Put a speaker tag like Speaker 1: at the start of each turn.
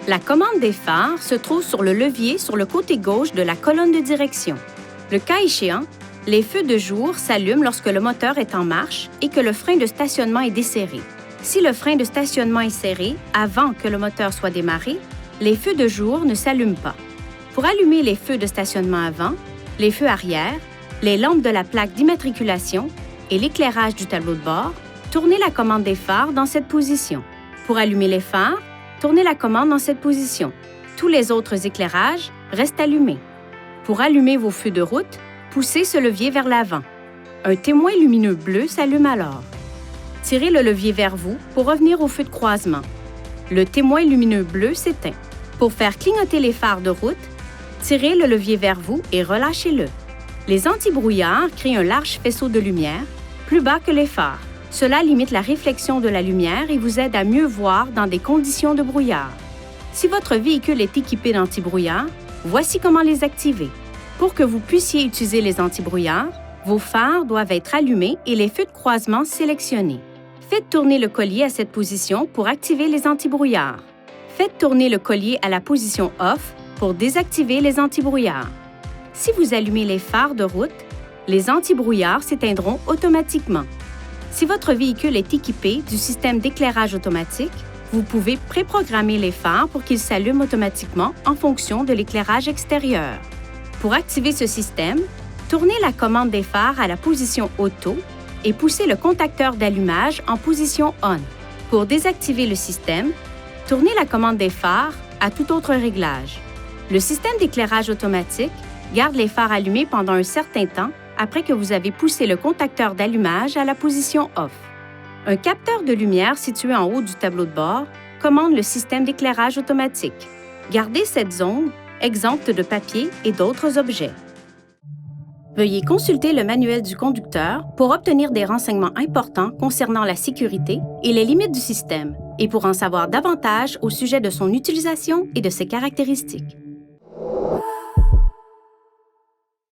Speaker 1: La commande des phares se trouve sur le levier sur le côté gauche de la colonne de direction. Le cas échéant, les feux de jour s'allument lorsque le moteur est en marche et que le frein de stationnement est desserré. Si le frein de stationnement est serré avant que le moteur soit démarré, les feux de jour ne s'allument pas. Pour allumer les feux de stationnement avant, les feux arrière, les lampes de la plaque d'immatriculation et l'éclairage du tableau de bord, tournez la commande des phares dans cette position. Pour allumer les phares, tournez la commande dans cette position. Tous les autres éclairages restent allumés. Pour allumer vos feux de route, poussez ce levier vers l'avant. Un témoin lumineux bleu s'allume alors. Tirez le levier vers vous pour revenir au feu de croisement. Le témoin lumineux bleu s'éteint. Pour faire clignoter les phares de route, tirez le levier vers vous et relâchez-le. Les antibrouillards créent un large faisceau de lumière, plus bas que les phares. Cela limite la réflexion de la lumière et vous aide à mieux voir dans des conditions de brouillard. Si votre véhicule est équipé d'antibrouillards, voici comment les activer. Pour que vous puissiez utiliser les antibrouillards, vos phares doivent être allumés et les feux de croisement sélectionnés. Faites tourner le collier à cette position pour activer les antibrouillards. Faites tourner le collier à la position off pour désactiver les antibrouillards. Si vous allumez les phares de route, les antibrouillards s'éteindront automatiquement. Si votre véhicule est équipé du système d'éclairage automatique, vous pouvez préprogrammer les phares pour qu'ils s'allument automatiquement en fonction de l'éclairage extérieur. Pour activer ce système, tournez la commande des phares à la position Auto et poussez le contacteur d'allumage en position On. Pour désactiver le système, tournez la commande des phares à tout autre réglage. Le système d'éclairage automatique garde les phares allumés pendant un certain temps après que vous avez poussé le contacteur d'allumage à la position Off. Un capteur de lumière situé en haut du tableau de bord commande le système d'éclairage automatique. Gardez cette zone exempte de papier et d'autres objets. Veuillez consulter le manuel du conducteur pour obtenir des renseignements importants concernant la sécurité et les limites du système et pour en savoir davantage au sujet de son utilisation et de ses caractéristiques.